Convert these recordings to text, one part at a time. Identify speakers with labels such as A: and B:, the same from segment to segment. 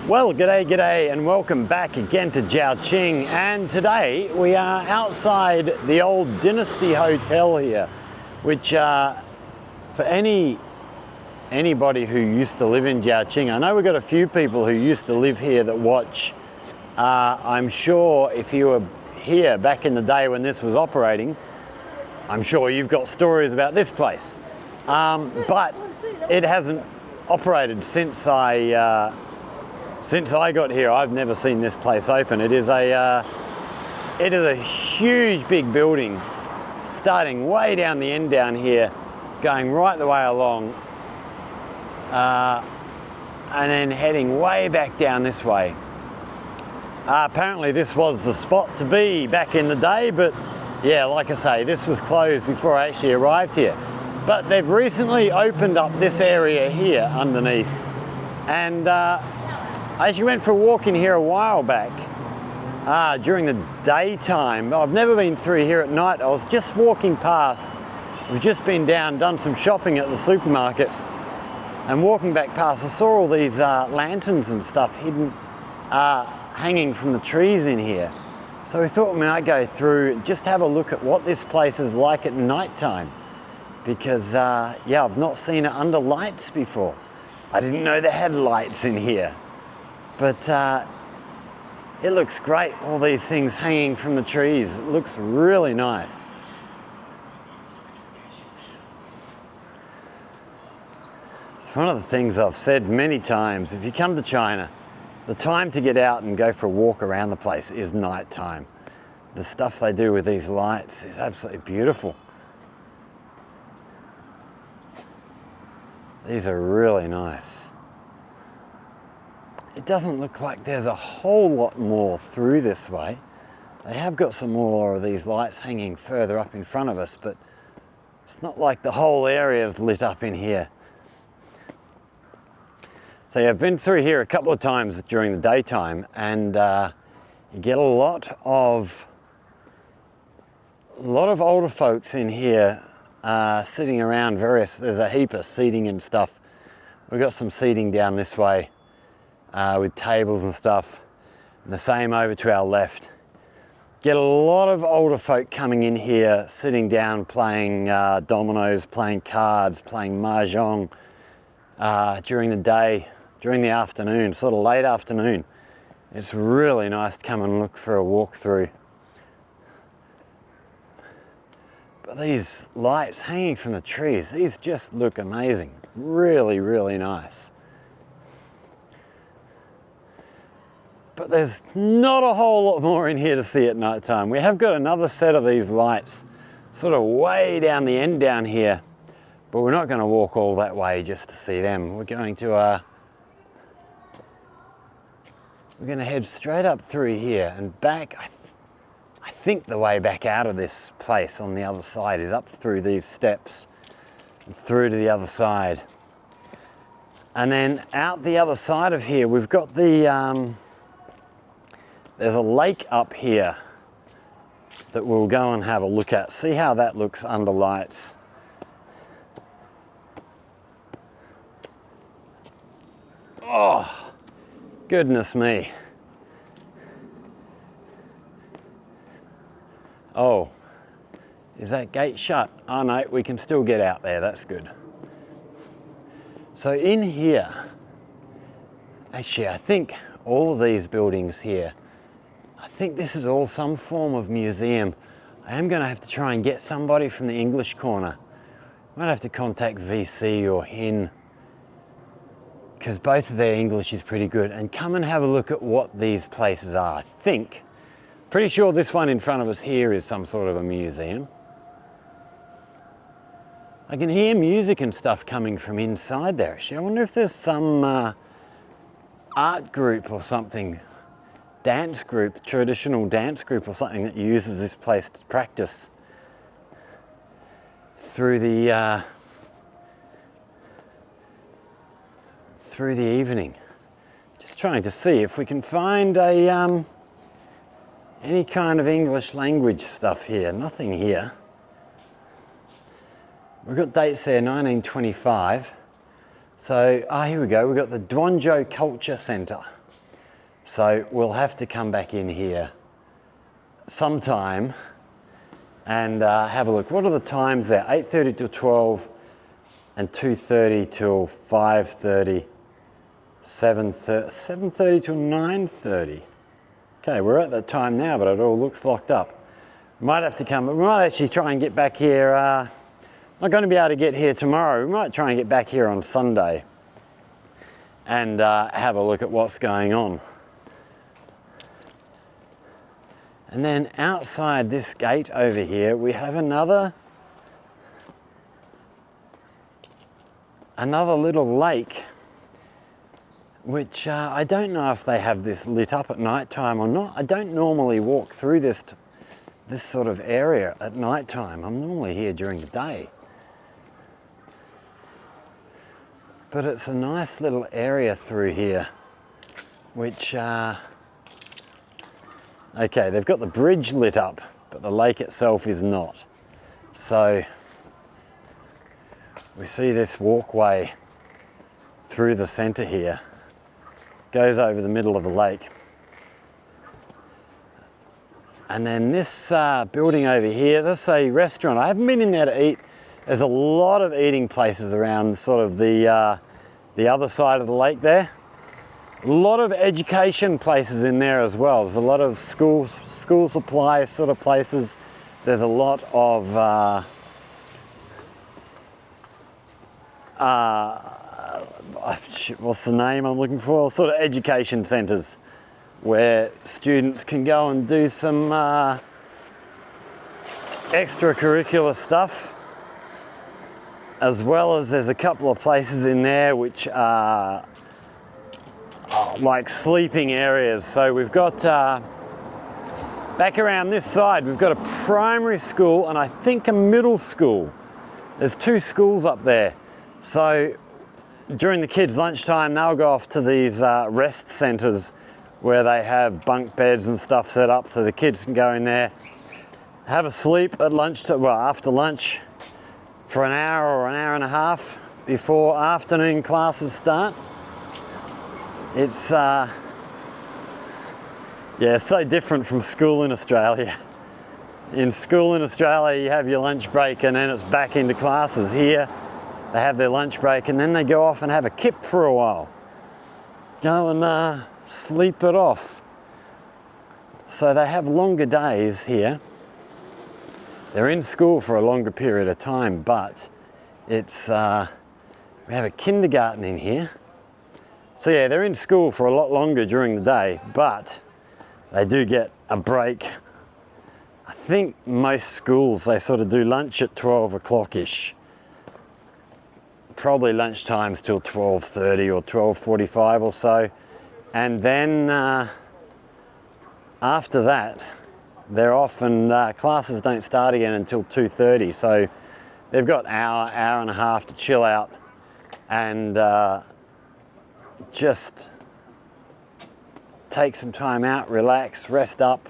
A: Well, g'day, and welcome back again to Zhaoqing. And today we are outside the old Dynasty Hotel here, which for anybody who used to live in Zhaoqing, I know we've got a few people who used to live here that watch. I'm sure if you were here back in the day when this was operating, I'm sure you've got stories about this place. But it hasn't operated since I got here. I've never seen this place open. It is a huge big building starting way down the end down here, going right the way along, and then heading way back down this way. Apparently this was the spot to be back in the day, but yeah, like I say, this was closed before I actually arrived here. But they've recently opened up this area here underneath, and I actually went for a walk in here a while back during the daytime. I've never been through here at night. I was just walking past. We've just been down, done some shopping at the supermarket, and walking back past, I saw all these lanterns and stuff hidden, hanging from the trees in here. So we thought we might go through and just have a look at what this place is like at night time, because yeah, I've not seen it under lights before. I didn't know they had lights in here. But it looks great, all these things hanging from the trees. It looks really nice. It's one of the things I've said many times. If you come to China, the time to get out and go for a walk around the place is night time. The stuff they do with these lights is absolutely beautiful. These are really nice. It doesn't look like there's a whole lot more through this way. They have got some more of these lights hanging further up in front of us, but it's not like the whole area is lit up in here. So yeah, I've been through here a couple of times during the daytime, and you get a lot of older folks in here sitting around there's a heap of seating and stuff. We've got some seating down this way, with tables and stuff, and the same over to our left. Get a lot of older folk coming in here, sitting down, playing dominoes, playing cards, playing mahjong during the day, during the afternoon, sort of late afternoon. It's really nice to come and look for a walk through. But these lights hanging from the trees, these just look amazing. Really, really nice. But there's not a whole lot more in here to see at night time. We have got another set of these lights sort of way down the end down here, but we're not going to walk all that way just to see them. We're going to head straight up through here and back. I think the way back out of this place on the other side is up through these steps and through to the other side. And then out the other side of here, we've got the there's a lake up here that we'll go and have a look at. See how that looks under lights. Oh, goodness me. Oh, is that gate shut? Oh no, we can still get out there, that's good. So in here, actually I think all of these buildings here, I think this is all some form of museum. I am going to have to try and get somebody from the English corner. I might have to contact VC or HIN, because both of their English is pretty good, and come and have a look at what these places are. I think, pretty sure this one in front of us here is some sort of a museum. I can hear music and stuff coming from inside there. Actually, I wonder if there's some art group or something, dance group, traditional dance group or something that uses this place to practice through the evening. Just trying to see if we can find a any kind of English language stuff here. Nothing here. We've got dates there, 1925. So, here we go. We've got the Duanzhou Culture Centre. So we'll have to come back in here sometime and have a look. What are the times there? 8:30 till 12 and 2:30 till 5:30, 7:30 till 9:30. Okay, we're at that time now, but it all looks locked up. Might have to come, we might actually try and get back here. Not going to be able to get here tomorrow. We might try and get back here on Sunday and have a look at what's going on. And then outside this gate over here, we have another little lake, which I don't know if they have this lit up at night time or not. I don't normally walk through this sort of area at night time. I'm normally here during the day. But it's a nice little area through here, which okay, they've got the bridge lit up, but the lake itself is not. So we see this walkway through the centre here, goes over the middle of the lake. And then this building over here, this is a restaurant. I haven't been in there to eat. There's a lot of eating places around sort of the other side of the lake there. A lot of education places in there as well. There's a lot of school supply sort of places. There's a lot of what's the name I'm looking for? Sort of education centres where students can go and do some extracurricular stuff, as well as there's a couple of places in there which are like sleeping areas. So we've got back around this side, we've got a primary school and I think a middle school. There's two schools up there. So during the kids' lunchtime, they'll go off to these rest centres where they have bunk beds and stuff set up so the kids can go in there, have a sleep at after lunch for an hour or an hour and a half before afternoon classes start. It's so different from school in Australia. In school in Australia, you have your lunch break and then it's back into classes. Here, they have their lunch break and then they go off and have a kip for a while. Go and sleep it off. So they have longer days here. They're in school for a longer period of time, but it's, we have a kindergarten in here. So yeah, they're in school for a lot longer during the day, but they do get a break. I think most schools, they sort of do lunch at 12 o'clock-ish. Probably lunchtime's till 12:30 or 12:45 or so. And then after that, they're off and classes don't start again until 2:30. So they've got hour and a half to chill out and just take some time out, relax, rest up,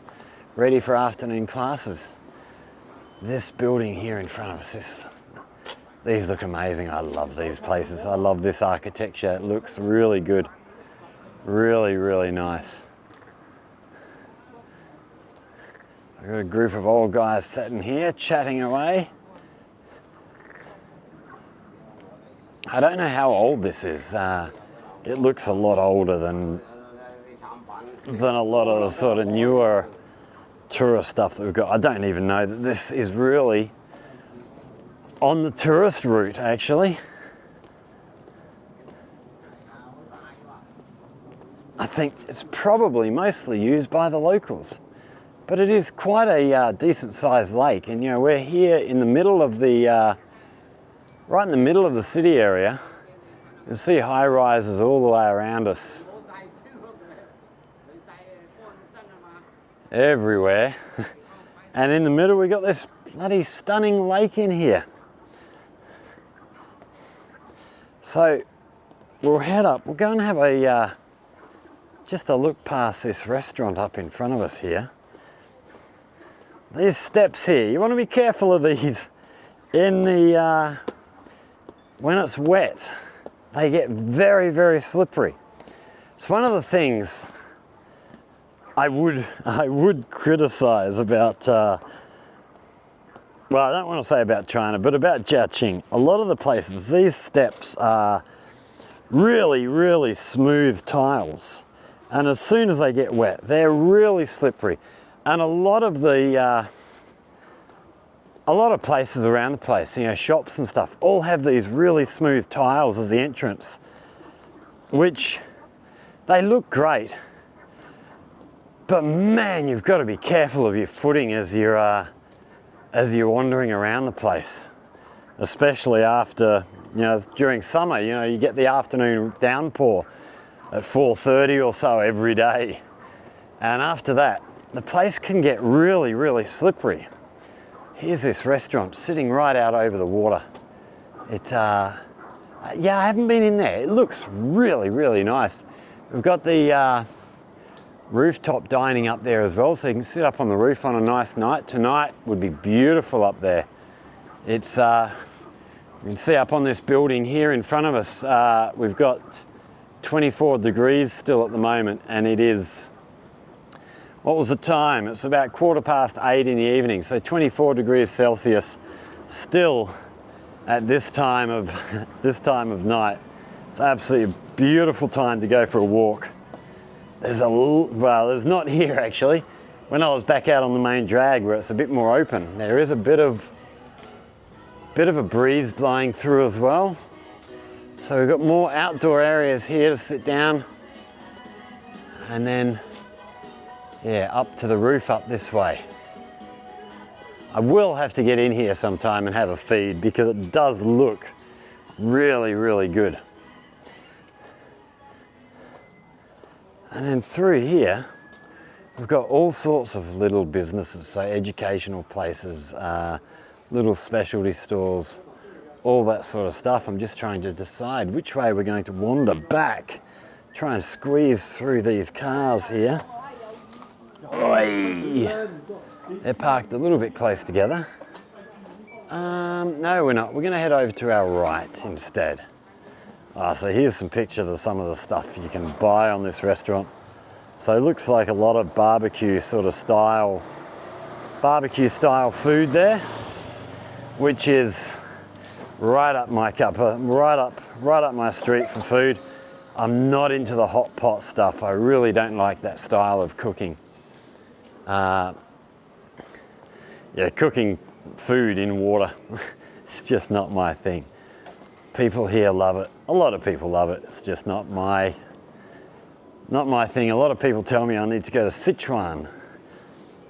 A: ready for afternoon classes. This building here in front of us, these look amazing. I love these places. I love this architecture. It looks really good. Really, really nice. I've got a group of old guys sitting here chatting away. I don't know how old this is. It looks a lot older than a lot of the sort of newer tourist stuff that we've got. I don't even know that this is really on the tourist route, actually. I think it's probably mostly used by the locals, but it is quite a decent sized lake. And you know, we're here in the middle of the, right in the middle of the city area. You'll see high rises all the way around us. Everywhere. And in the middle we got this bloody stunning lake in here. So we'll head up, we'll go and have a just a look past this restaurant up in front of us here. These steps here, you want to be careful of these in the when it's wet. They get very, very slippery. It's one of the things I would criticize about, well, I don't want to say about China, but about Zhaoqing. A lot of the places, these steps are really, really smooth tiles. And as soon as they get wet, they're really slippery. And a lot of places around the place, you know, shops and stuff, all have these really smooth tiles as the entrance, which they look great. But man, you've got to be careful of your footing as you're wandering around the place, especially after, you know, during summer. You know, you get the afternoon downpour at 4:30 or so every day, and after that, the place can get really, really slippery. Here's this restaurant sitting right out over the water. Yeah, I haven't been in there. It looks really, really nice. We've got the rooftop dining up there as well, so you can sit up on the roof on a nice night. Tonight would be beautiful up there. It's you can see up on this building here in front of us, we've got 24 degrees still at the moment, and it is, what was the time? It's about 8:15 in the evening, so 24 degrees Celsius still at this time of night. It's absolutely a beautiful time to go for a walk. There's not here actually. When I was back out on the main drag where it's a bit more open, there is a bit of a breeze blowing through as well. So we've got more outdoor areas here to sit down, and then, yeah, up to the roof up this way. I will have to get in here sometime and have a feed because it does look really, really good. And then through here, we've got all sorts of little businesses, so educational places, little specialty stores, all that sort of stuff. I'm just trying to decide which way we're going to wander back, try and squeeze through these cars here. Oi! They're parked a little bit close together. No, we're not. We're going to head over to our right instead. So here's some pictures of some of the stuff you can buy on this restaurant. So it looks like a lot of barbecue style food there, which is right up my right up my street for food. I'm not into the hot pot stuff. I really don't like that style of cooking. Yeah, cooking food in water, it's just not my thing. People here love it. A lot of people love it. It's just not my thing. A lot of people tell me I need to go to Sichuan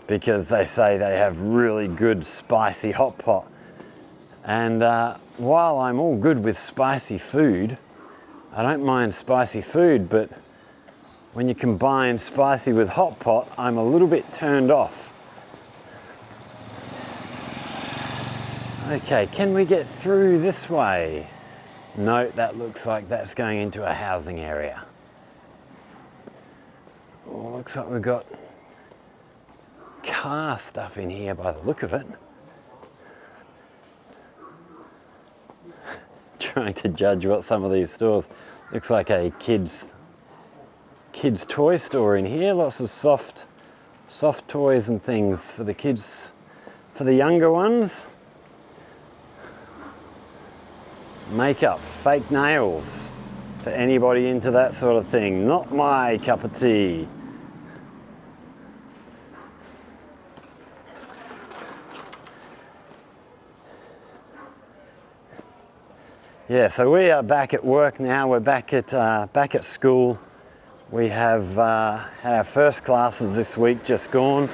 A: because they say they have really good spicy hot pot. And while I'm all good with spicy food, I don't mind spicy food, but when you combine spicy with hot pot, I'm a little bit turned off. Okay, can we get through this way? No, that looks like that's going into a housing area. Oh, looks like we've got car stuff in here by the look of it. Trying to judge what some of these stores. Looks like a kids toy store in here. Lots of soft toys and things for the kids, for the younger ones. Makeup, fake nails, for anybody into that sort of thing. Not my cup of tea. Yeah, so we are back at work now. We're back at school. We have had our first classes this week just gone,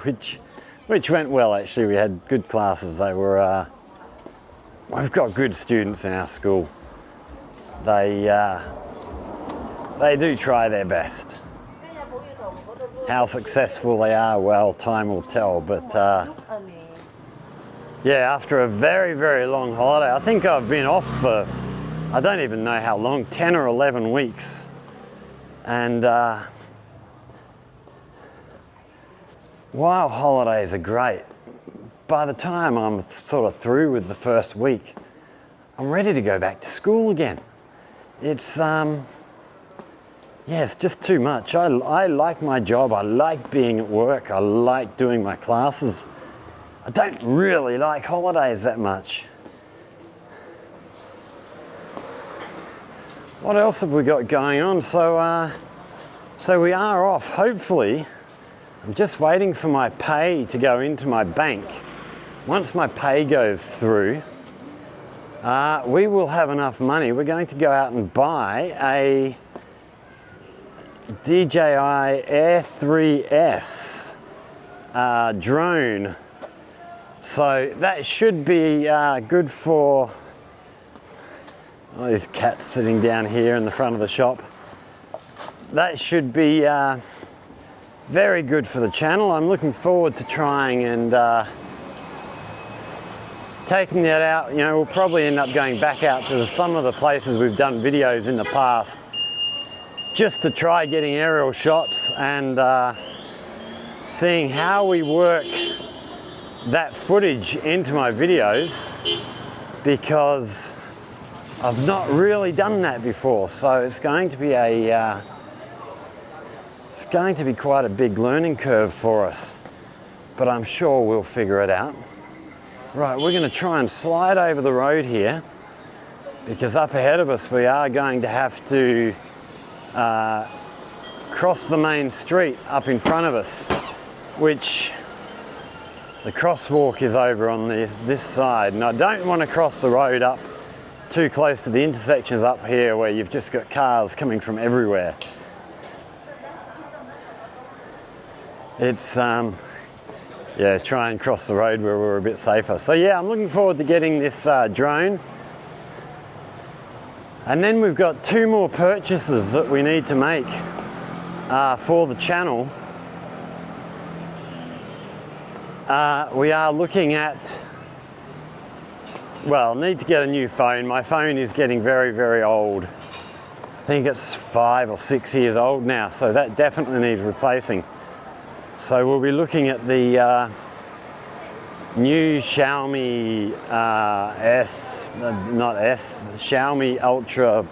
A: which went well actually. We had good classes. They were. We've got good students in our school. They do try their best. How successful they are, well, time will tell. But yeah, after a very, very long holiday, I think I've been off for, I don't even know how long, 10 or 11 weeks. And while holidays are great, by the time I'm sort of through with the first week, I'm ready to go back to school again. It's yeah, it's just too much. I like my job. I like being at work. I like doing my classes. I don't really like holidays that much. What else have we got going on? So we are off, hopefully. I'm just waiting for my pay to go into my bank. Once my pay goes through, we will have enough money. We're going to go out and buy a DJI Air 3S drone. So that should be good for, oh, this cat's sitting down here in the front of the shop. That should be very good for the channel. I'm looking forward to trying and taking that out. You know, we'll probably end up going back out to some of the places we've done videos in the past just to try getting aerial shots and seeing how we work that footage into my videos, because I've not really done that before. So it's going to be quite a big learning curve for us, but I'm sure we'll figure it out. Right, we're going to try and slide over the road here, because up ahead of us we are going to have to cross the main street up in front of us, which the crosswalk is over on this side, and I don't want to cross the road up too close to the intersections up here where you've just got cars coming from everywhere. It's yeah, try and cross the road where we're a bit safer. So yeah, I'm looking forward to getting this drone. And then we've got 2 more purchases that we need to make for the channel. We are looking at, well, need to get a new phone. My phone is getting very, very old. I think it's 5 or 6 years old now, so that definitely needs replacing. So we'll be looking at the new Xiaomi Xiaomi Ultra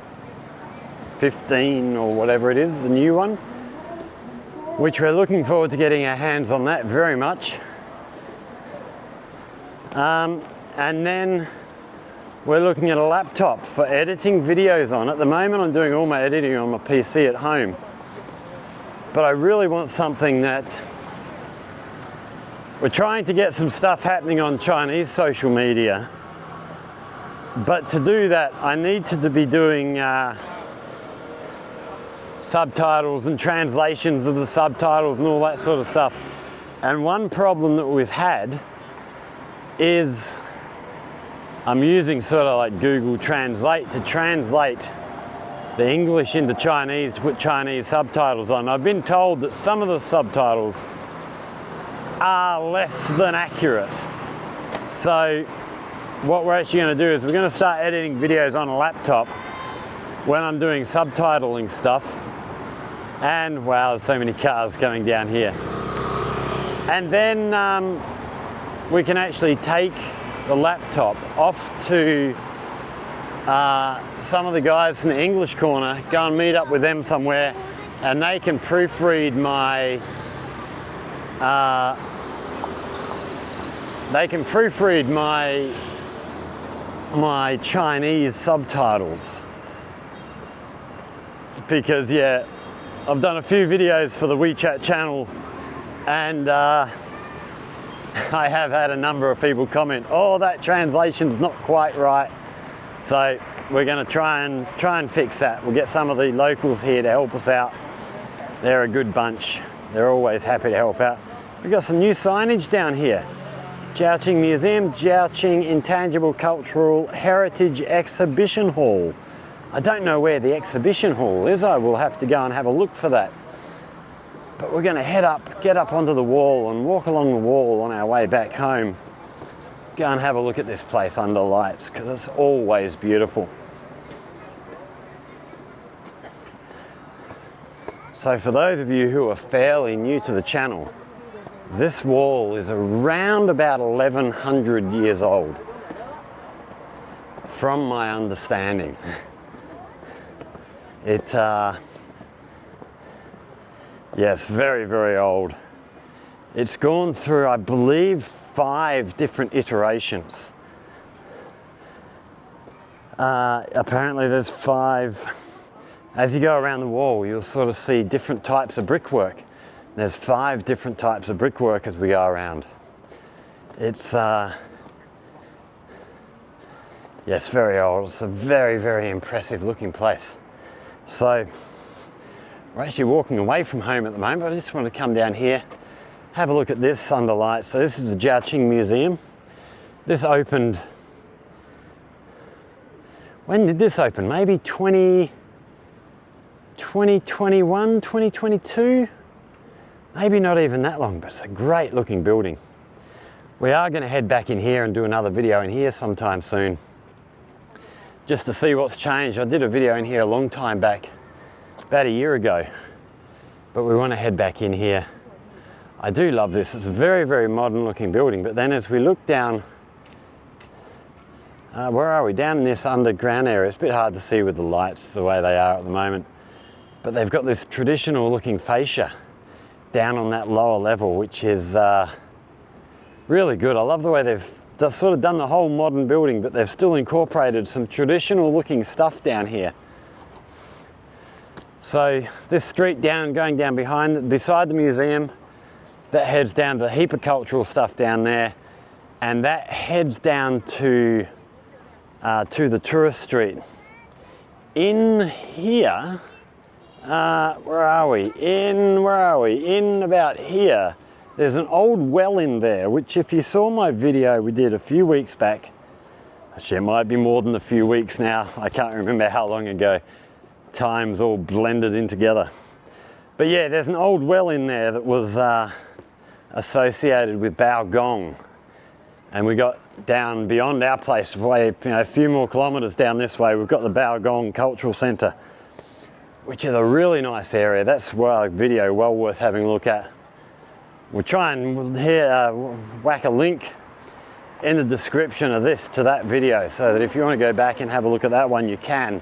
A: 15 or whatever it is, the new one, which we're looking forward to getting our hands on that very much. And then we're looking at a laptop for editing videos on. At the moment I'm doing all my editing on my PC at home, but I really want something that, we're trying to get some stuff happening on Chinese social media, but to do that I need to be doing subtitles and translations of the subtitles and all that sort of stuff. And one problem that we've had is I'm using sort of like Google Translate to translate the English into Chinese to put Chinese subtitles on. I've been told that some of the subtitles are less than accurate. So what we're actually going to do is we're going to start editing videos on a laptop when I'm doing subtitling stuff. And wow, there's so many cars coming down here. And then we can actually take the laptop off to some of the guys in the English corner, go and meet up with them somewhere, and they can proofread my Chinese subtitles. Because yeah, I've done a few videos for the WeChat channel, and I have had a number of people comment, oh, that translation's not quite right. So we're going to try and fix that. We'll get some of the locals here to help us out. They're a good bunch. They're always happy to help out. We've got some new signage down here. Zhaoqing Museum, Zhaoqing Intangible Cultural Heritage Exhibition Hall. I don't know where the exhibition hall is. I will have to go and have a look for that. But we're going to get up onto the wall and walk along the wall on our way back home. Go and have a look at this place under lights, because it's always beautiful. So for those of you who are fairly new to the channel, this wall is around about 1100 years old, from my understanding. Yes, very, very old. It's gone through, I believe, 5 different iterations. Apparently there's 5. As you go around the wall, you'll sort of see different types of brickwork. There's 5 different types of brickwork as we go around. It's, yes, very old. It's a very, very impressive looking place. So, we're actually walking away from home at the moment, but I just want to come down here, have a look at this under lights. So this is the Zhaoqing Museum. This opened, when did this open? Maybe 2021, 2022? Maybe not even that long, but it's a great looking building. We are going to head back in here and do another video in here sometime soon, just to see what's changed. I did a video in here a long time back, about a year ago, but we want to head back in here. I do love this. It's a very, very modern looking building, but then as we look down, where are we? Down in this underground area. It's a bit hard to see with the lights the way they are at the moment, but they've got this traditional looking fascia down on that lower level, which is really good. I love the way they've sort of done the whole modern building, but they've still incorporated some traditional looking stuff down here. So this street going down beside the museum, that heads down to the heap of cultural stuff down there, and that heads down to the tourist street. In here, where are we? In about here, there's an old well in there, which if you saw my video we did a few weeks back, actually it might be more than a few weeks now, I can't remember how long ago, time's all blended in together. But yeah, there's an old well in there that was associated with Zhaoqing, and we got down beyond our place, a few more kilometres down this way, we've got the Zhaoqing Cultural Centre, which is a really nice area. That's a video well worth having a look at. We'll try and whack a link in the description of this to that video, so that if you want to go back and have a look at that one, you can.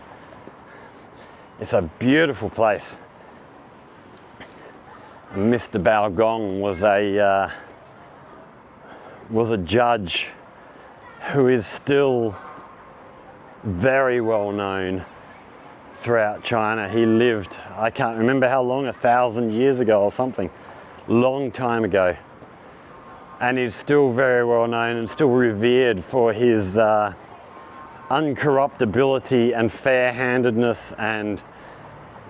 A: It's a beautiful place. Mr. Zhaoqing was a judge who is still very well known throughout China. He lived, I can't remember how long, 1,000 years ago or something, long time ago, and he's still very well known and still revered for his uncorruptibility and fair-handedness, and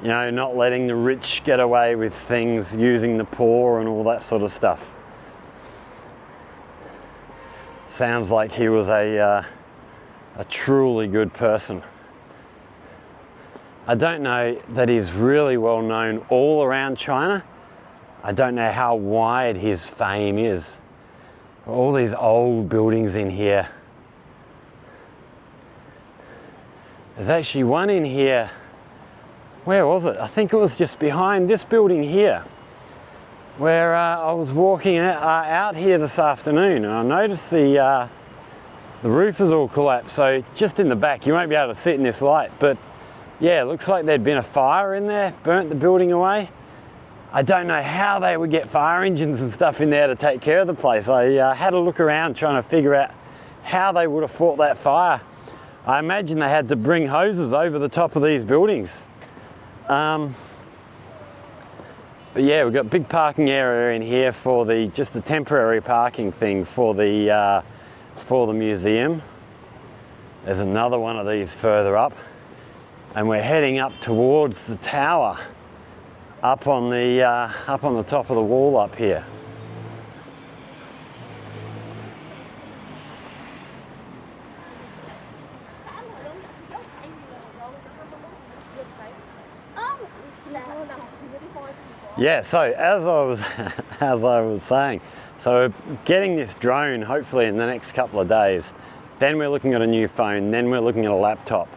A: not letting the rich get away with things, using the poor and all that sort of stuff. Sounds like he was a truly good person. I don't know that he's really well known all around China. I don't know how wide his fame is. All these old buildings in here. There's actually one in here, where was it? I think it was just behind this building here, where I was walking out here this afternoon, and I noticed the roof is all collapsed, so just in the back you won't be able to sit in this light, but yeah, it looks like there'd been a fire in there, burnt the building away. I don't know how they would get fire engines and stuff in there to take care of the place. I had a look around trying to figure out how they would have fought that fire. I imagine they had to bring hoses over the top of these buildings. But yeah, we've got a big parking area in here for just a temporary parking thing for the museum. There's another one of these further up, and we're heading up towards the tower, up on the top of the wall up here. Yeah, so as I was saying, so we're getting this drone hopefully in the next couple of days. Then we're looking at a new phone, then we're looking at a laptop.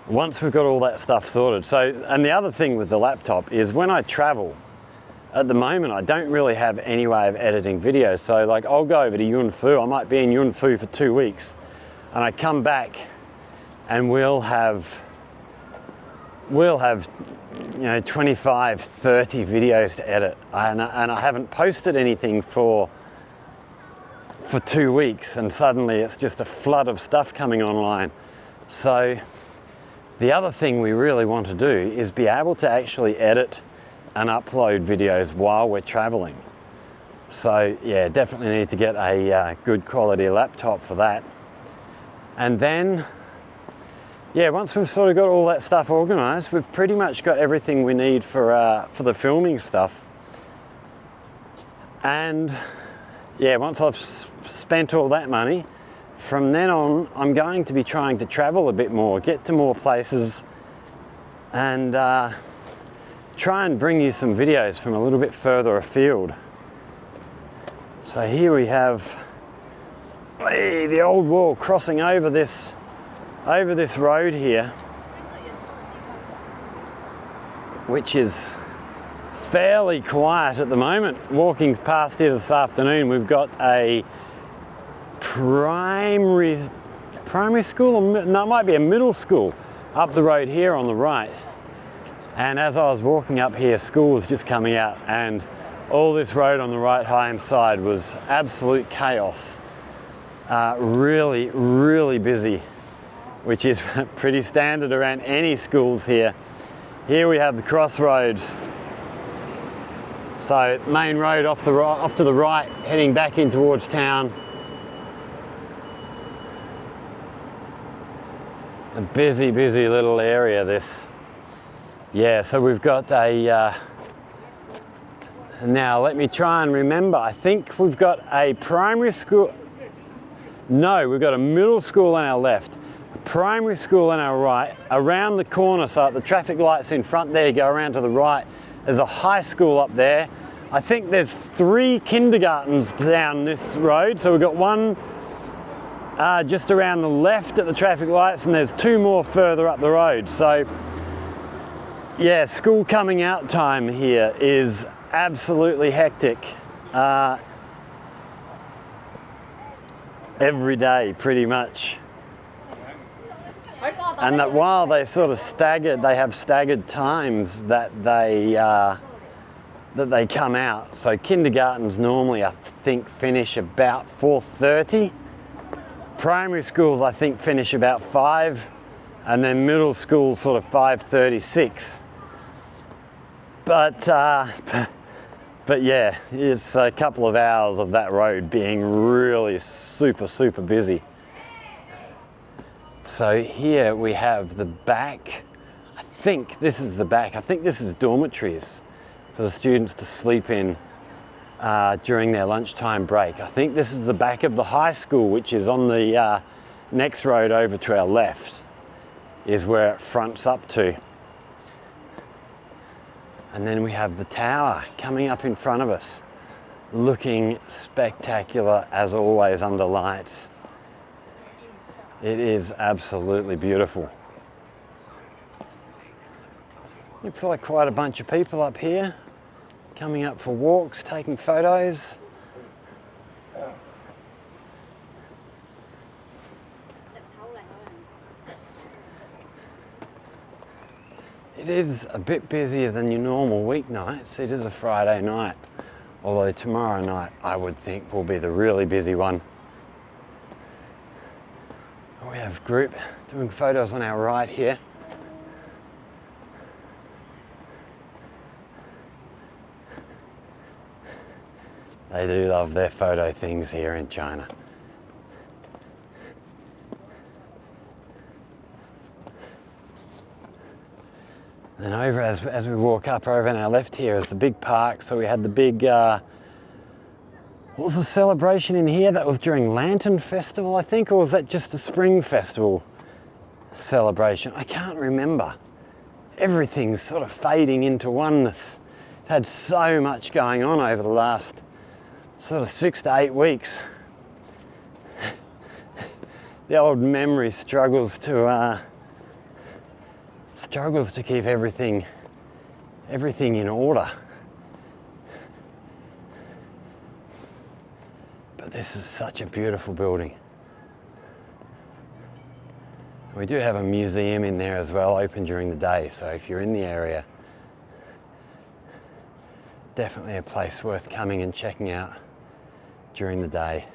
A: Once we've got all that stuff sorted. So, and the other thing with the laptop is when I travel, at the moment I don't really have any way of editing videos. So like I'll go over to Yunfu, I might be in Yunfu for 2 weeks, and I come back and we'll have we'll have, 25, 30 videos to edit, and I haven't posted anything for 2 weeks, and suddenly it's just a flood of stuff coming online. So the other thing we really want to do is be able to actually edit and upload videos while we're traveling. So yeah, definitely need to get a good quality laptop for that. And then, yeah, once we've sort of got all that stuff organized, we've pretty much got everything we need for the filming stuff. And yeah, once I've spent all that money, from then on, I'm going to be trying to travel a bit more, get to more places, and try and bring you some videos from a little bit further afield. So here we have the old wall crossing over this road here, which is fairly quiet at the moment. Walking past here this afternoon, we've got a primary school, or no, it might be a middle school up the road here on the right. And as I was walking up here, school was just coming out, and all this road on the right-hand side was absolute chaos. Really, really busy, which is pretty standard around any schools here. Here we have the crossroads. So main road off to the right, heading back in towards town. A busy, busy little area, this. Yeah, so we've got a, now let me try and remember, I think we've got a primary school, no, we've got a middle school on our left, a primary school on our right, around the corner, so the traffic lights in front there, you go around to the right, there's a high school up there. I think there's 3 kindergartens down this road, so we've got one just around the left at the traffic lights, and there's 2 more further up the road. So yeah, school coming out time here is absolutely hectic. Every day pretty much. And that while they sort of they have staggered times that they come out. So kindergartens normally, I think, finish about 4:30. Primary schools, I think, finish about 5, and then middle school sort of 5:36. But yeah, it's a couple of hours of that road being really super, super busy. So here we have the back. I think this is the back. I think this is dormitories for the students to sleep in during their lunchtime break. I think this is the back of the high school, which is on the next road over to our left, is where it fronts up to. And then we have the tower coming up in front of us, looking spectacular as always under lights. It is absolutely beautiful. Looks like quite a bunch of people up here, coming up for walks, taking photos. It is a bit busier than your normal weeknights. It is a Friday night, although tomorrow night I would think will be the really busy one. We have a group doing photos on our right here. They do love their photo things here in China. And over as we walk up, over on our left here is the big park. So we had the big, what was the celebration in here? That was during Lantern Festival, I think, or was that just a Spring Festival celebration? I can't remember. Everything's sort of fading into oneness. We've had so much going on over the last sort of 6 to 8 weeks. The old memory struggles to keep everything in order. But this is such a beautiful building. We do have a museum in there as well, open during the day, so if you're in the area, definitely a place worth coming and checking out during the day.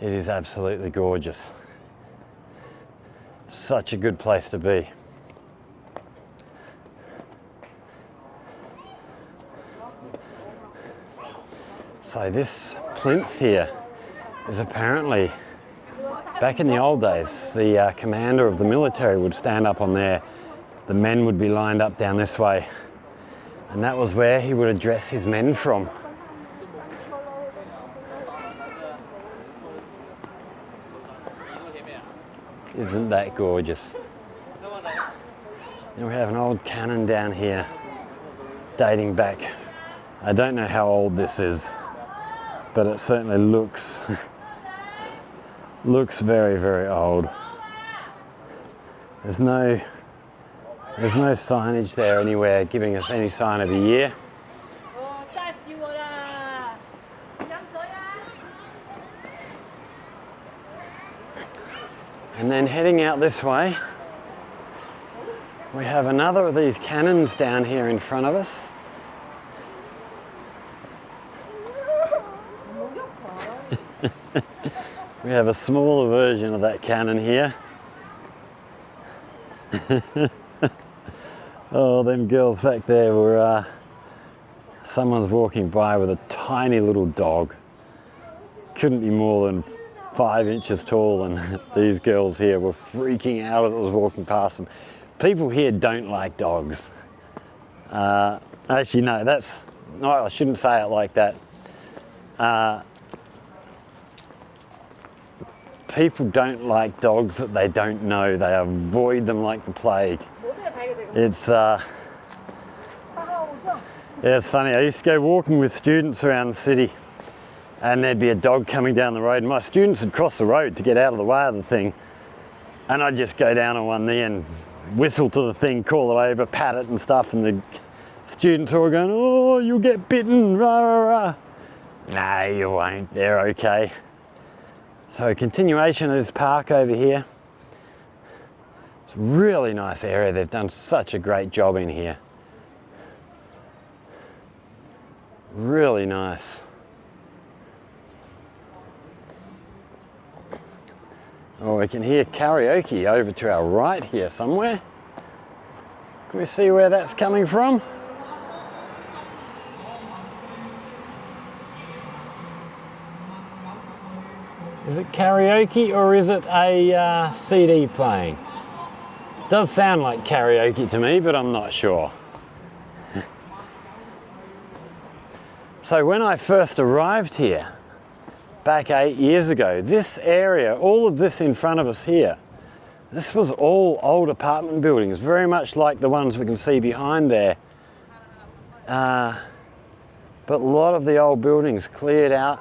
A: It is absolutely gorgeous. Such a good place to be. So this plinth here is apparently, back in the old days, the commander of the military would stand up on there. The men would be lined up down this way, and that was where he would address his men from. Isn't that gorgeous? And we have an old cannon down here dating back. I don't know how old this is, but it certainly looks very, very old. There's no signage there anywhere giving us any sign of a year. And then heading out this way, we have another of these cannons down here in front of us. We have a smaller version of that cannon here. Oh, them girls back there were, someone's walking by with a tiny little dog. Couldn't be more than 5 inches tall, and these girls here were freaking out as it was walking past them. People here don't like dogs. Actually, no, I shouldn't say it like that. People don't like dogs that they don't know. They avoid them like the plague. It's funny. I used to go walking with students around the city, and there'd be a dog coming down the road, and my students would cross the road to get out of the way of the thing, and I'd just go down on one knee and whistle to the thing, call it over, pat it and stuff, and the students were all going, "Oh, you'll get bitten, rah, rah, rah." No, you won't, they're okay. So a continuation of this park over here. It's a really nice area. They've done such a great job in here. Really nice. Oh, we can hear karaoke over to our right here somewhere. Can we see where that's coming from? Is it karaoke or is it a CD playing? It does sound like karaoke to me, but I'm not sure. So when I first arrived here, back 8 years ago, this area, all of this in front of us here, this was all old apartment buildings, very much like the ones we can see behind there. But a lot of the old buildings cleared out,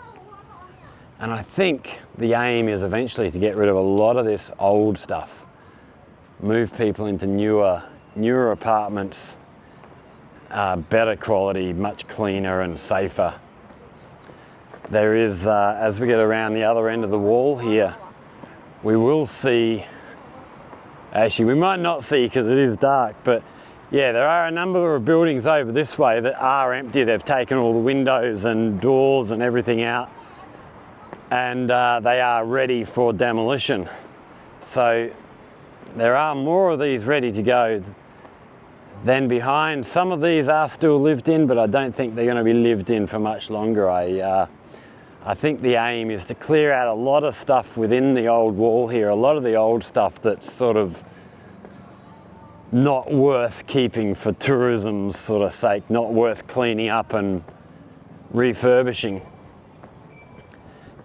A: and I think the aim is eventually to get rid of a lot of this old stuff, move people into newer apartments, better quality, much cleaner and safer. There is, as we get around the other end of the wall here, we will see, actually we might not see because it is dark, but yeah, there are a number of buildings over this way that are empty. They've taken all the windows and doors and everything out, and they are ready for demolition. So there are more of these ready to go than behind. Some of these are still lived in, but I don't think they're going to be lived in for much longer. I think the aim is to clear out a lot of stuff within the old wall here, a lot of the old stuff that's sort of not worth keeping for tourism's sort of sake, not worth cleaning up and refurbishing.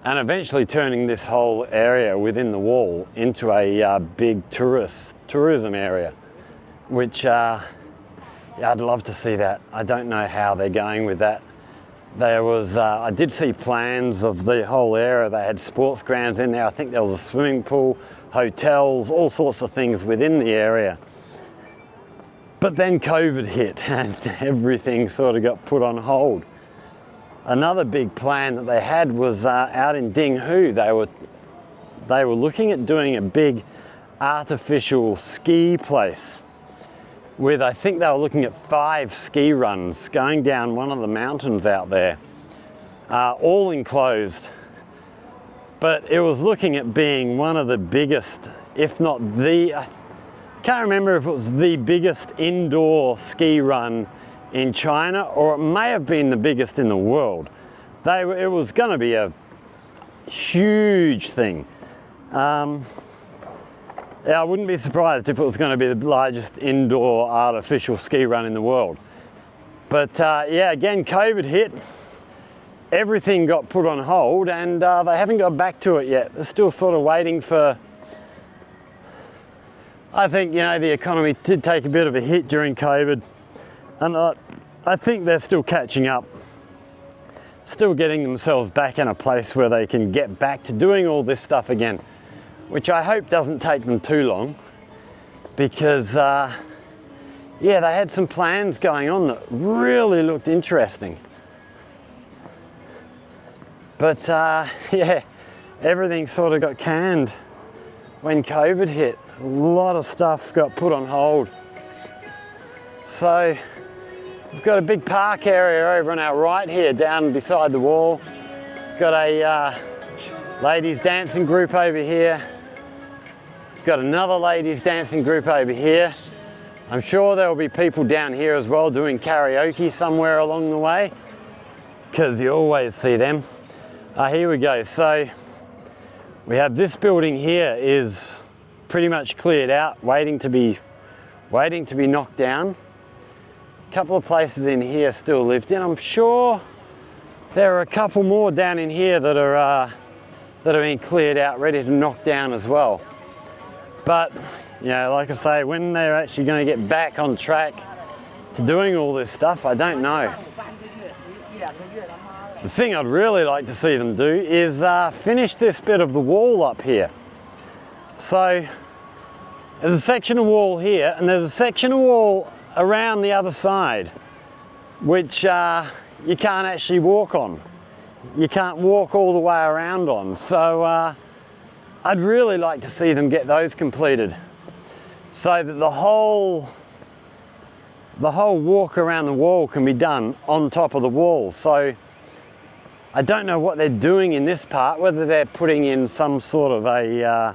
A: And eventually turning this whole area within the wall into a big tourism area, which yeah, I'd love to see that. I don't know how they're going with that. There was, I did see plans of the whole area. They had sports grounds in there. I think there was a swimming pool, hotels, all sorts of things within the area. But then COVID hit and everything sort of got put on hold. Another big plan that they had was out in Dinghu. They were they were looking at doing a big artificial ski place with, I think they were looking at 5 ski runs going down one of the mountains out there, all enclosed. But it was looking at being one of the biggest, if not the, I can't remember if it was the biggest indoor ski run in China, or it may have been the biggest in the world. It was going to be a huge thing. Yeah, I wouldn't be surprised if it was going to be the largest indoor artificial ski run in the world. But yeah, again, COVID hit. Everything got put on hold, and they haven't got back to it yet. They're still sort of waiting for, I think, you know, the economy did take a bit of a hit during COVID, and I think they're still catching up, still getting themselves back in a place where they can get back to doing all this stuff again, which I hope doesn't take them too long, because yeah, they had some plans going on that really looked interesting. But yeah, everything sort of got canned when COVID hit. A lot of stuff got put on hold. So we've got a big park area over on our right here, down beside the wall. Got a ladies dancing group over here. Got another ladies dancing group over here. I'm sure there will be people down here as well doing karaoke somewhere along the way, because you always see them. Here we go. So we have this building here is pretty much cleared out, waiting to be knocked down. A couple of places in here still lived in. I'm sure there are a couple more down in here that are being cleared out, ready to knock down as well. But you know, like I say, when they're actually going to get back on track to doing all this stuff, I don't know. The thing I'd really like to see them do is finish this bit of the wall up here. So there's a section of wall here, and there's a section of wall around the other side, which you can't actually walk on. You can't walk all the way around on. So I'd really like to see them get those completed, so that the whole walk around the wall can be done on top of the wall. So I don't know what they're doing in this part, whether they're putting in some sort of a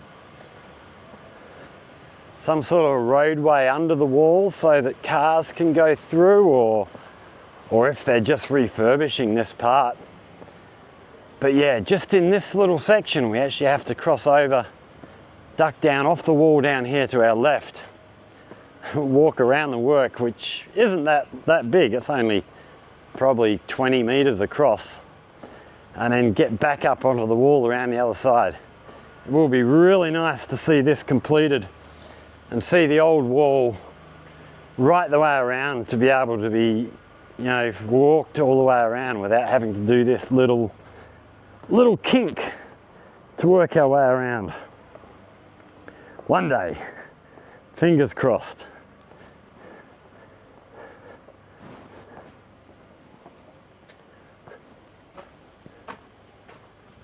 A: roadway under the wall so that cars can go through, or if they're just refurbishing this part. But yeah, just in this little section, we actually have to cross over, duck down off the wall down here to our left, walk around the work, which isn't that big. It's only probably 20 meters across, and then get back up onto the wall around the other side. It will be really nice to see this completed and see the old wall right the way around, to be able to be, you know, walked all the way around without having to do this little kink to work our way around. One day, fingers crossed.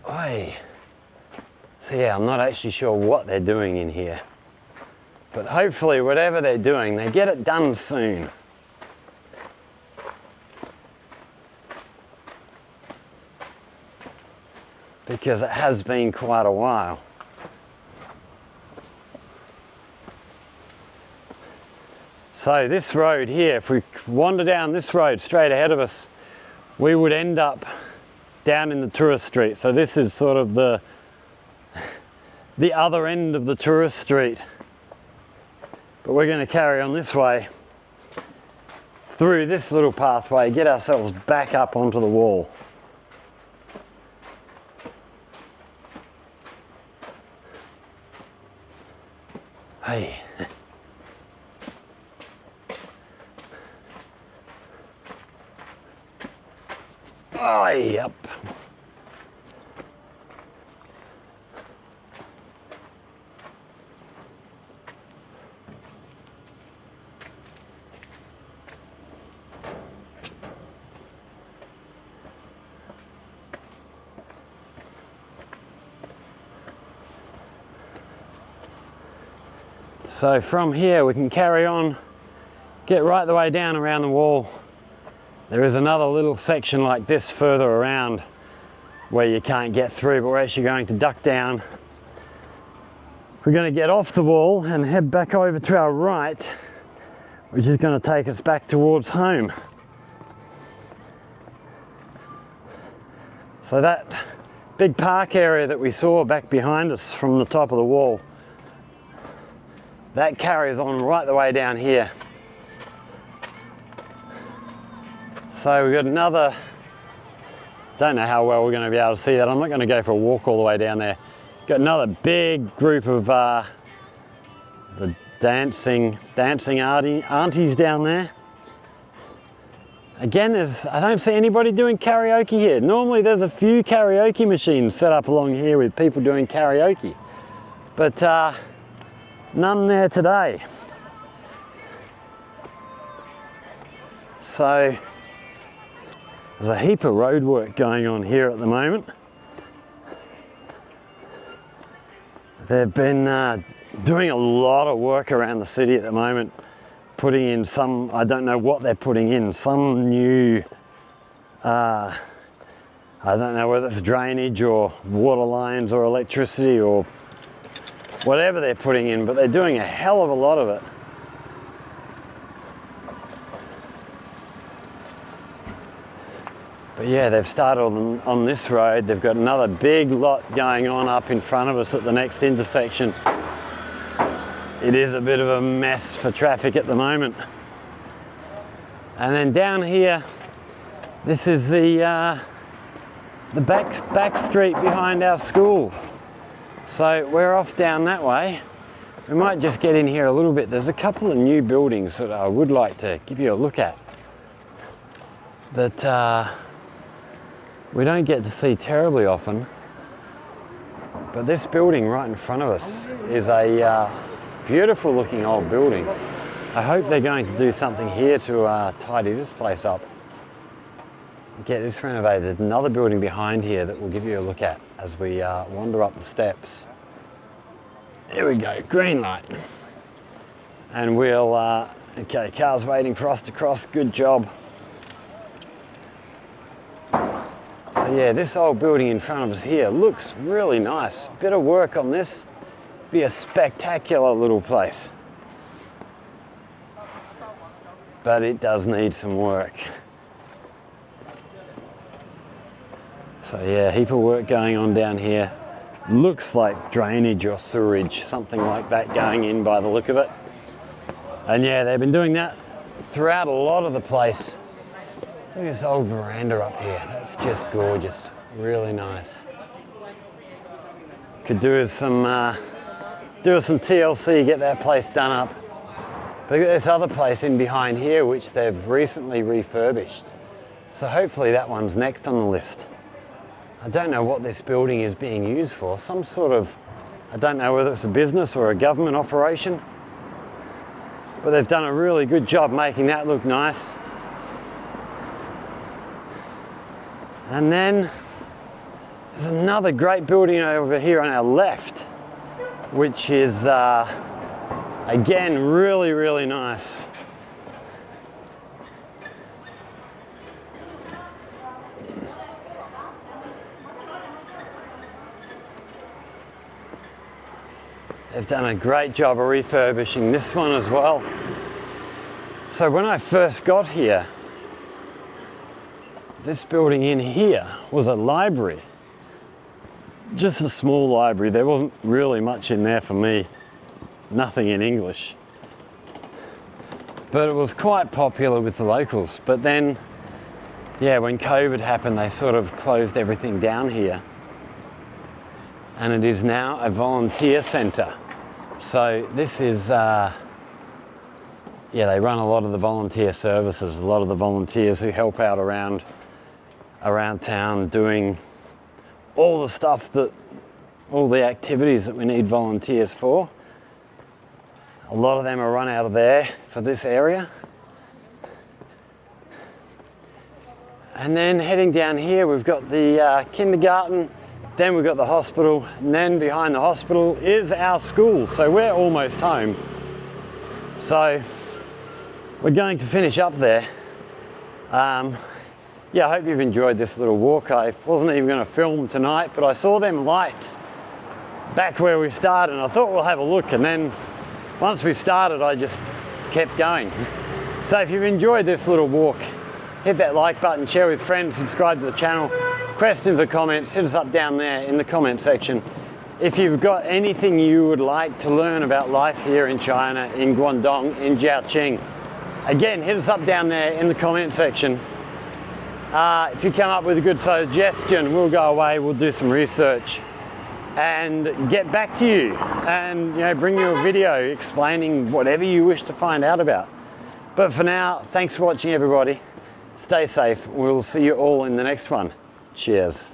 A: Oi. So yeah, I'm not actually sure what they're doing in here, but hopefully whatever they're doing, they get it done soon. Because it has been quite a while. So this road here, if we wander down this road straight ahead of us, we would end up down in the tourist street. So this is sort of the other end of the tourist street. But we're going to carry on this way through this little pathway, get ourselves back up onto the wall. Hey. Oh, yep. So from here we can carry on, get right the way down around the wall. There is another little section like this further around where you can't get through, but we're actually going to duck down. We're going to get off the wall and head back over to our right, which is going to take us back towards home. So that big park area that we saw back behind us from the top of the wall, that carries on right the way down here. So we've got another, don't know how well we're going to be able to see that. I'm not going to go for a walk all the way down there. Got another big group of the dancing aunties down there. Again, I don't see anybody doing karaoke here. Normally there's a few karaoke machines set up along here with people doing karaoke, but none there today. So there's a heap of road work going on here at the moment. They've been doing a lot of work around the city at the moment, putting in some, I don't know what they're putting in, some new, I don't know whether it's drainage or water lines or electricity or whatever they're putting in, but they're doing a hell of a lot of it. But yeah, they've started on this road. They've got another big lot going on up in front of us at the next intersection. It is a bit of a mess for traffic at the moment. And then down here, this is the back street behind our school. So we're off down that way. We might just get in here a little bit. There's a couple of new buildings that I would like to give you a look at, but we don't get to see terribly often. But this building right in front of us is a beautiful looking old building. I hope they're going to do something here to tidy this place up, get this renovated. There's another building behind here that we'll give you a look at as we wander up the steps. Here we go, green light. And we'll, okay, car's waiting for us to cross, good job. So yeah, this old building in front of us here looks really nice. Bit of work on this, be a spectacular little place. But it does need some work. So yeah, heap of work going on down here. Looks like drainage or sewerage, something like that going in by the look of it. And yeah, they've been doing that throughout a lot of the place. Look at this old veranda up here. That's just gorgeous, really nice. Could do with some TLC, get that place done up. Look at this other place in behind here, which they've recently refurbished. So hopefully that one's next on the list. I don't know what this building is being used for. Some sort of, I don't know whether it's a business or a government operation, but they've done a really good job making that look nice. And then there's another great building over here on our left, which is again really, really nice. They've done a great job of refurbishing this one as well. So when I first got here, this building in here was a library, just a small library. There wasn't really much in there for me, nothing in English. But it was quite popular with the locals. But then, yeah, when COVID happened, they sort of closed everything down here. And it is now a volunteer centre. So this is, yeah, they run a lot of the volunteer services, a lot of the volunteers who help out around town doing all the stuff that, all the activities that we need volunteers for. A lot of them are run out of there for this area. And then heading down here, we've got the kindergarten, then we've got the hospital, and then behind the hospital is our school. So we're almost home. So we're going to finish up there. Yeah, I hope you've enjoyed this little walk. I wasn't even going to film tonight, but I saw them lights back where we started and I thought we'll have a look, and then once we started I just kept going. So if you've enjoyed this little walk, hit that like button, share with friends, subscribe to the channel, questions or comments, hit us up down there in the comment section. If you've got anything you would like to learn about life here in China, in Guangdong, in Zhaoqing, again, hit us up down there in the comment section. If you come up with a good suggestion, we'll go away, we'll do some research and get back to you, and bring you a video explaining whatever you wish to find out about. But for now, thanks for watching everybody. Stay safe. We'll see you all in the next one. Cheers.